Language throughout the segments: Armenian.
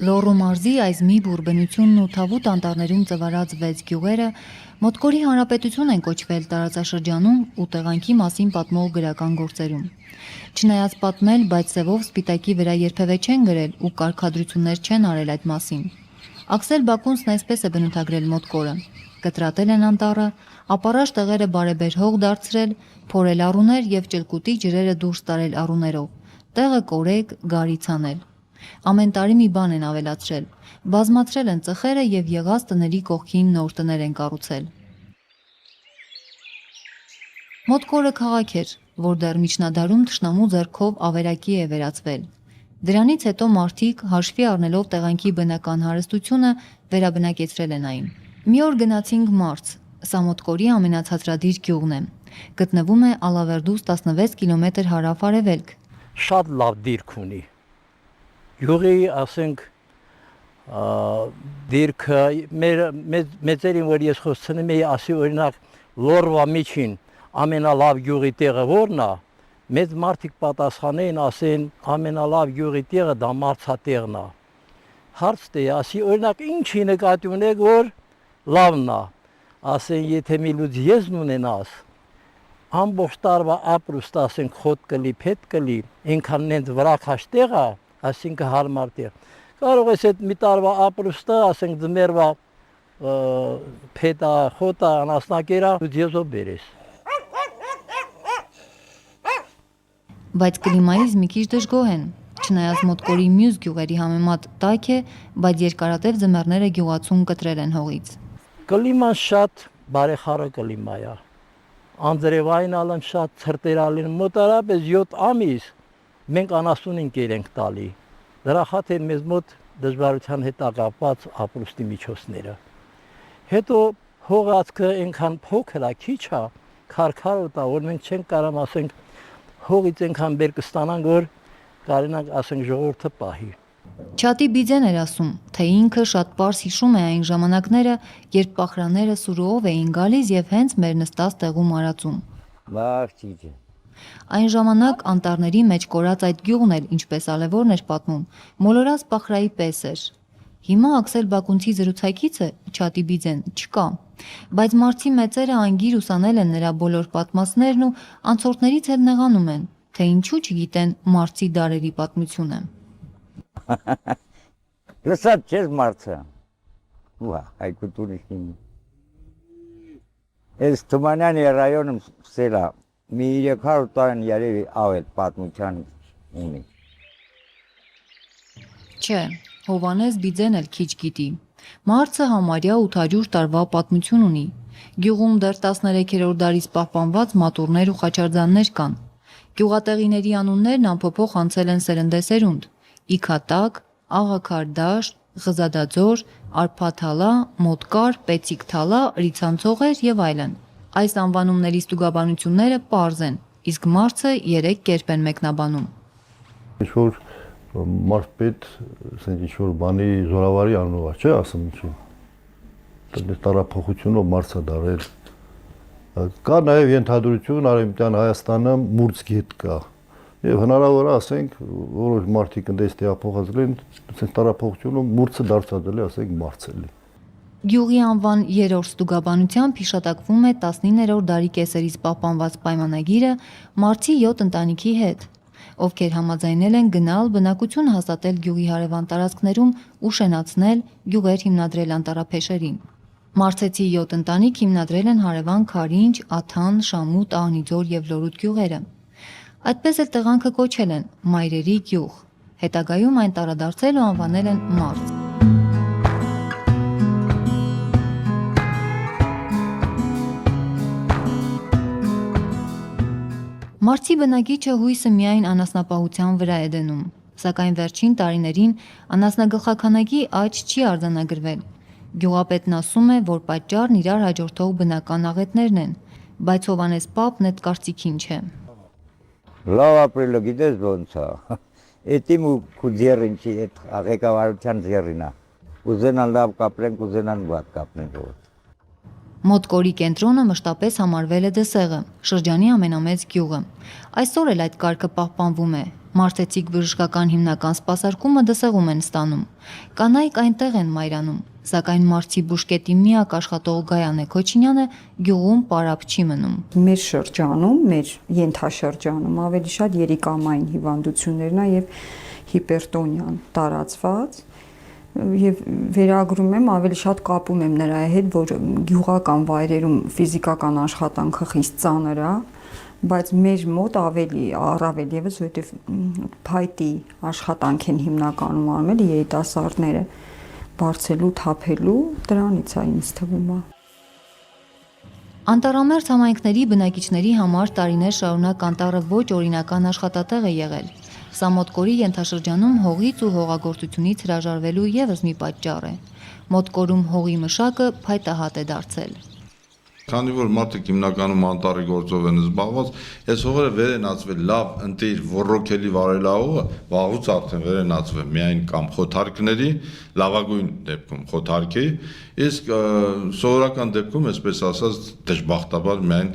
Լոռու մարզի այս մի բուրբնությունն ու Թավուտ անտառներում ծվարած 6 գյուղերը Մոտկորի հանրապետություն են կոչվել տարածաշրջանում ու տեղանքի մասին պատմող գրական գործերում։ Չնայած պատմել, բայց սևով սպիտակի վրա երբևէ չեն գրել ու կարգադրություններ չեն արել այդ մասին։ Աքսել Բակունցն այսպես է բնութագրել Մոտկորը. կտրատել են անտառը, ապառաշ տեղերը բարեբեր հող դարձրել, փորել առուներ եւ ճլկուտի ջրերը դուրս տարել առուներով, տեղը կորեկ, գարից անել։ Ամեն տարի մի բան են ավելացրել, բազմացրել են ծխերը եւ եղած տների կողքին նոր տներ են կառուցել։ Մոտկորը քաղաք էր, որ դեռ միջնադարում թշնամու ձեռքով ավերակի է վերածվել։ Դրանից հետո մարդիկ, հաշվի առնելով տեղանքի բնական հարստությունը, վերաբնակեցրել են այն։ Մի օր գնացինք մարզ, սա Մոտկորի ամենացածրադիր գյուղն է։ Գտնվում է Ալավերդուց 16 կիլոմետր հարավ-արևելք։ Շատ լավ դիրք ունի։ Յուղի, ասենք, դիրքը մեծերին, որ ես խոսցնում էի, ասի օրինակ Լոռվա միջին ամենալավ յուղի տեղը որն է, մեծ մարդիկ պատասխանեին, ասեն ամենալավ յուղի տեղը դա մարցատեղն է։ Հարց դե, ասի օրինակ ինչի նկատի ունեք, որ լավն է, ասեն եթե մի լուծ եզն ունենաս, ամբողջ տարվա ապրուստ, ասենք խոտ կլի, փետ կլի, ինքան նենց վրաքաշ տեղ է, ասինքն հարմար տեղ։ Կարող ես այդ մի տարվա ապրուստը, ասենք ձմեռվա փետա, խոտա, անասնակերա, լուծ եզով բերես։ Բայց կլիմայից մի քիչ դժգոհ են։ Չնայած Մոտկորի մյուս գյուղերի համեմատ տաք է, բայց երկարատև ձմեռները գյուղացուն կտրել են հողից։ Կլիման շատ բարեխառը կլիմա է։ Անձրևային ալն շատ ցրտերալին մոտարապես 7 ամիս մենք անասունին կերենք տալի։ Դրա խաթեր մեզ մոտ դժվարության հետ կապված ապրուստի միջոցները։ Հետո հողածքը այնքան փոքր է, քիչ է, քարքարոտ է, որ մենք չենք կարող ասենք հողից այնքան բեր կստանանք, որ կարենանք ասենք ժողովուրդը պահի։ Չատի Բիձեն էր ասում, թե ինքը շատ պարզ հիշում է այն ժամանակները, երբ պախրանները սուրուով էին գալիս եւ հենց մեր նստած տեղում արածում։ Այն ժամանակ անտառների մեջ կորած այդ գյուղն էլ, ինչպես Ալևորն էր պատմում, մոլորած պախրայի պես էր։ Հիմա Աքսել Բակունցի զրուցակիցը Չատի Բիձեն չկա, բայց մարզի մեծերը անգիր ուսանել են նրա բոլոր պատմածներն ու անցորդներից էլ նեղանում են, թե ինչու չգիտեն մարզի դարերի պատմությունը։ Լսած չես մարցը։ Ուա, հայկուտուրիշին։ Ես Թումանյանի ռայոնում սելա, մի 300 տարին երևի ավել պատմության ունի։ Չէ, Հովանես Բիձեն էլ քիչ գիտի։ Մարզը համարյա 800 տարվա պատմություն ունի։ Գյուղում դեռ 13-րդ դարից պահպանված մատուռներ ու խաչարձաններ կան։ Գյուղատեղիների անուններն ամփոփող անցել են սերնդեսերունդ։ Իքատակ, Աղաքարդաշտ, Ղզադաձոր, Արփաթալա, Մոտկար, Պեցիկթալա, Ռիցանցողեր եւ այլն։ Այս անվանումների ստուգաբանությունները պարզ են, իսկ մարզը 3 կերպ են մեկնաբանում։ Ինչ-որ մարզպետ, ասենք ինչ-որ բանի զորավարի անունով է, չէ՞ ասում ինչի։ Դա տարափոխությունով մարզա դարել։ Կա նաև ենթադրություն Արևմտյան Հայաստանը մուրց գետ կա։ Եվ հնարավոր է, ասենք, որոշ մարդիկ ընդես տեղափոխած լինեն, ասենք տարափոխությունով մուրցը դարձածել է, ասենք, մարզելի։ Գյուղի անվան 3-րդ ստուգաբանությամբ հիշատակվում է 19-րդ դարի կեսերից պահպանված պայմանագիրը մարզի 7 ընտանիքի հետ, ովքեր համաձայնել են գնալ բնակություն հաստատել գյուղի հարևան տարածքներում ու շենացնել գյուղեր հիմնադրել անտառափեշերին։ Մարզեցի 7 ընտանիք հիմնադրել են հարևան Քարինջ, Աթան, Շամուտ, Աղնիձոր եւ Լորուտ գյուղերը։ Այդպես էլ տեղանքը կոչել են Մայրերի գյուղ։ Հետագայում այն տարադարձել ու անվանել են մարզ։ Մարզի բնակիչը հույսը միայն անասնապահության վրա է դնում, սակայն վերջին տարիներին անասնագլխաքանակի աճ չի արձանագրվել։ Գյուղապետն ասում է, որ պատճառն իրար հաջորդող բնական աղետներն են, բայց Հովանես Պապն այդ կարծիքին չէ։ Լավ ապրելը գիտես ոնց է։ Էտիմ ու քու ձեռին չի, այդ ղեկավարության ձեռին է։ Ուզենան լավ կապրեն, ուզենան վատ կապրեն։ Մոտկորի կենտրոնը մշտապես համարվել է Դսեղը, շրջանի ամենամեծ գյուղը։ Այսօր էլ այդ կարգը պահպանվում է, Մարսեցիկ բժշկական հիմնական սպասարկումը դսեղում են ստանում։ Կանայք այնտեղ են մայրանում, սակայն Մարսի բուժկետի միակ աշխատող Գայանե Քոչինյանը գյուղում պարապ չի մնում։ Մեր շրջանում, մեր ենթաշրջանում ավելի շատ երիկամային հիվանդություններն է եւ հիպերտոնիան տարածված եւ վերագրում եմ ավելի շատ կապում եմ նրա հետ, որ գյուղական վայրերում ֆիզիկական աշխատանքը խիստ ծանր է, բայց մեր մոտ առավել եւս որովհետեւ փայտի աշխատանք են հիմնականում արմել երիտասարդները բարձելու, թափելու, դրանից է ինձ թվում է։ Անտառամերձ համայնքների բնակիչների համար տարիներ շարունակ անտառը ոչ օրինական աշխատատեղ է եղել։ Սա Մոտկորի ենթաշրջանում հողից ու հողագործությունից հրաժարվելու եւս մի պատճառ է։ Մոտկորում հողի մշակը փայտահատ է դարձել։ Քանի որ մարդիկ հիմնականում անտառի գործով են զբաղված, այս հողերը վեր են ածվել լավ, ընտիր, ոռոգելի վարելահողը, վաղուց արդեն վեր են ածվել միայն կամ խոթարքների, լավագույն դեպքում խոթարքի, իսկ սովորական դեպքում, այսպես ասած, դժբախտաբար միայն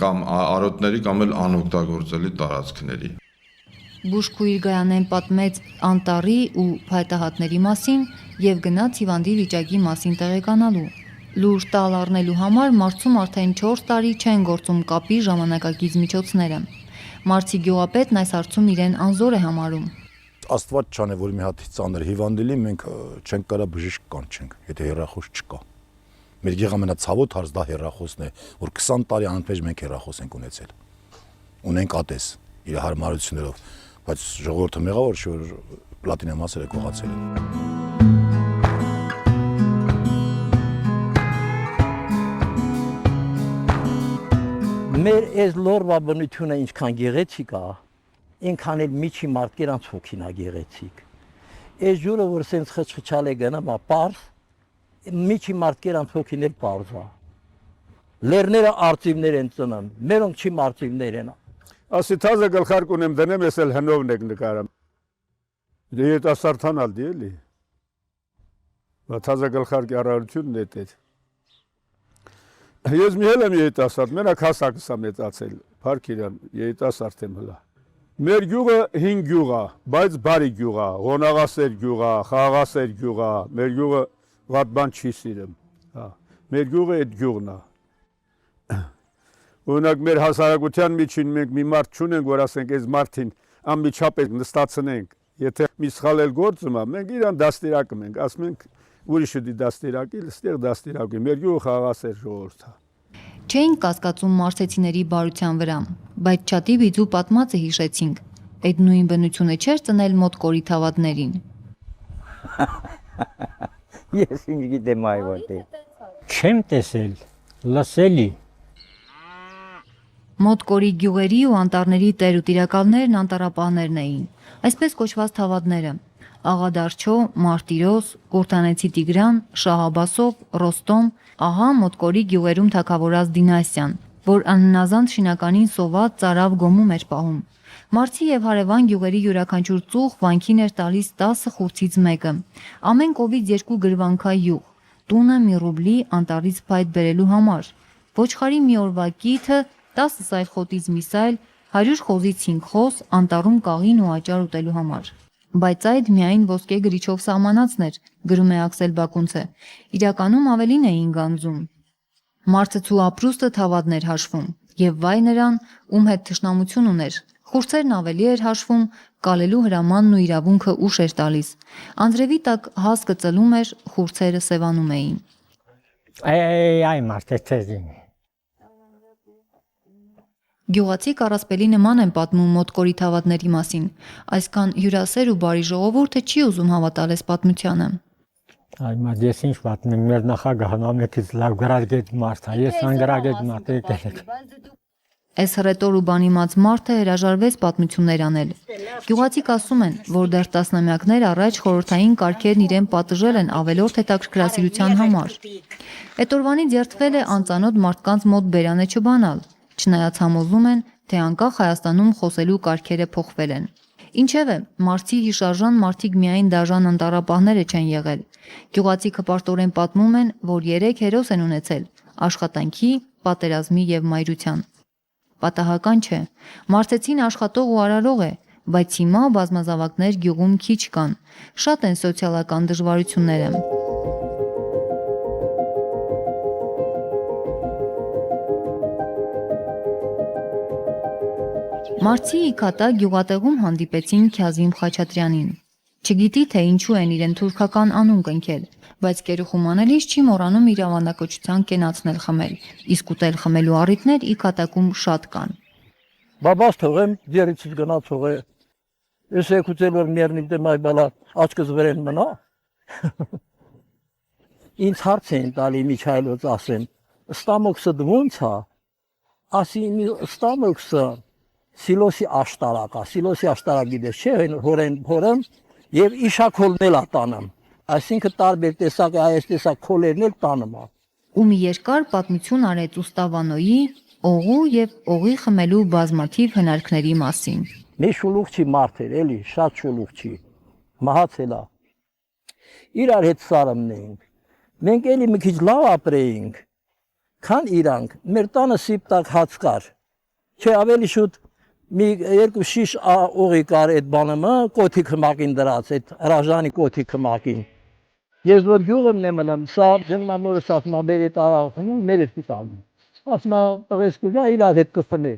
կամ արոտների կամ էլ անօգտագործելի տարածքների։ Բուժքույր Գայանեն պատմեց անտառի ու փայտահատների մասին եւ գնաց հիվանդի վիճակի մասին տեղեկանալու։ Լուր տալ առնելու համար Մարսում արդեն 4 տարի չեն գործում կապի ժամանակակից միջոցները։ Մարսի գյուղապետն այս հարցում իրեն անզոր է համարում։ Աստված չանե, որ մի հատ ծանր հիվանդելի մենք չենք կարա բժիշկ կանչենք, եթե հեռախոս չկա։ Մեր գյուղի ամենացավոտ հարց դա հեռախոսն է, որ 20 տարի անընդմեջ մենք հեռախոս ենք ունեցել։ Ունենք ատես իր հարմարություններով, բայց ժողովուրդը մեղավոր չէ, որ պլատինե մասերը կողացել են։ Մեր այս լորվա բնությունը ինչքան գեղեցիկ է, ինքան էլ միջի մարդկանց հոգին է գեղեցիկ։ Այս ջուրը, որ սենց խճխճալ է գնում, պարզ, միջի մարդկանց հոգին էլ պարզ է։ Լերները արծիվներ են ծնում, մերոնք չի արծիվներ են։ Ասի թազը գլխարկ ունեմ դնեմ, ես էլ հնովն եք նկարեմ։ Դե երիտասարդանալ դի էլի։ Թազը գլխարկի առարությունն է դետ։ Ես մի հել եմ երիտասարդ, մենակ հասակս եմ մեծացել, Փարքիրյան, երիտասարդ եմ հլա։ Մեր գյուղը 5 գյուղ է, բայց բարի գյուղ է, ղոնաղասեր գյուղ է, խաղաղասեր գյուղ է, մեր գյուղը վատ բան չի սիրում։ Մեր գյուղը այդ գյուղն է։ Օրինակ մեր հասարակության միջին մենք մի մարդ չունենք, որ ասենք այս մարդին անմիջապես նստացնենք, եթե մի սխալ էլ գործում է, մենք իրան դաստիարակում ենք, ասում ենք ուրիշը դի դաստիարակի, ստեղ դաստիարակի, մեր գյուղը խաղաղասեր ժողովուրդ է։ Չէին կասկածում մարսեցիների բարության վրա, բայց չատի բիձու պատմածը հիշեցինք։ Այդ նույն բնությունը չէր ծնել Մոտկորի թավադներին։ Ես ինչ գիտեմ այ որտե։ Չեմ տեսել, լսելի։ Մոտկորի գյուղերի ու անտառների տեր ու տիրակալներն անտառապահներն էին, այսպես կոչված թավադները։ Աղադարչո, Մարտիրոս, Կուրտանեցի Տիգրան, Շահաբասով, Ռոստոմ, ահա Մոտկորի գյուղերում թագավորած դինաստիան, որ անհնազանդ շինականին սոված ծարավ գոմում էր պահում։ Մարսի եւ հարևան գյուղերի յուրաքանչյուր ծուխ վանքին էր տալիս 10 խուրցից մեկը։ Ամեն կովից 2 գրվանքա յուղ, տունը մի ռուբլի անտառից փայտ բերելու համար։ Ոչխարի մի օրվա կիթը 10 սայլ խոտից մի սայլ, 100 խոզից 5 խոզ անտառում կաղին ու աճար ուտելու համար։ Բայց այդ միայն ոսկե գրիչով սահմանածն էր, գրում է Աքսել Բակունցը։ Իրականում ավելին էին գանձում։ Մարսեցու ապրուստը թավադներ հաշվում, եւ վայ նրան, ում հետ թշնամություն ուներ։ Խուրցերն ավելի էր հաշվում, կալելու հրամանն ու իրավունքը ուշ էր տալիս։ Անձրևի տակ հասկը ծլում էր, խուրցերը սևանում էին։ Այ մարտեցին։ Գյուղացի կարասպելի նման են պատմում Մոտկորի թավադների մասին։ Այսքան հյուրասեր ու բարի ժողովուրդը չի ուզում հավատալ այս պատմությանը։ Այ մա ես ինչ պատմեմ, մեր նախագահն ամենից լավ գրագետ մարդ է, ես անգրագետ մարդ եկել։ Այս հռետոր ու բանիմաց մարդը հրաժարվեց պատմություններ անել։ Գյուղացիք ասում են, որ դեռ տասնամյակներ առաջ խորհրդային կարգերն իրեն պատժել են ավելորդ հետաքրքրասիրության համար։ Այդ օրվանից երդվել է անծանոթ մարդկանց մոտ բերանը չբանալ, չնայած համոզում են, թե անկախ Հայաստանում խոսելու կարգերը փոխվել են։ Ինչևէ, Մարսի հիշարժան մարդիկ միայն դաժան անտառապահները չեն եղել։ Գյուղացիքը պարտորեն պատմում են, որ 3 հերոս են ունեցել՝ աշխատանքի, պատերազմի եւ մայրության։ Պատահական չէ, մարսեցին աշխատող ու արարող է, բայց հիմա բազմազավակներ գյուղում քիչ կան։ Շատ են սոցիալական դժվարությունները։ Մարցի իքատա գյուղատեղում հանդիպեցին Քազիմ Խաչատրյանին։ Չգիտի, թե ինչու են իրեն թուրքական անուն կնքել, բայց կերուխումանելիս չի մոռանում իր ավանդակոչության կենացնել խմել, իսկ ուտել խմելու առիթներ իքատակում շատ կան։ Բաբաս թողեմ, ձերիցից գնաց հողե։ Ես եկուցել որ մերնիմ դեմ այ բալա աչքս վրեն մնա։ Ինձ հարց են տալի Միքայելոց ասեն, ստամոքսը ոնց է։ Ասի ստամոքսը Սիլոսի աշտարակա, Սիլոսի աշտարակ գիտես, չէ, հորեն եւ իշաքոլնել է տանում։ Այսինքն տարբեր տեսակ այս տեսակ քոլերն էլ տանում է։ Ու մի երկար պատմություն արեց Ուստավանոյի օղու եւ օղի խմելու բազմաթիվ հնարքների մասին։ Մի շուլուղ չի մարդ էր, էլի, շատ շուլուղ չի։ Մահացել է։ Իրար հետ սարմն էինք։ Մենք էլի մի քիչ լավ ապրեինք, քան իրանք։ Մեր տանը սիպտակ հաց կար։ Չէ, ավելի շուտ մի երկու շիշ օղի կար այդ բանը, կոթի քմակին դրած, այդ հրաժանի կոթի քմակին։ Ես որ գյուղն եմ մնամ, սա ջնամորս ասում բերի տարավ, մեր էսի տալու։ Ասում տղես կուզա իրար հետ կփնե։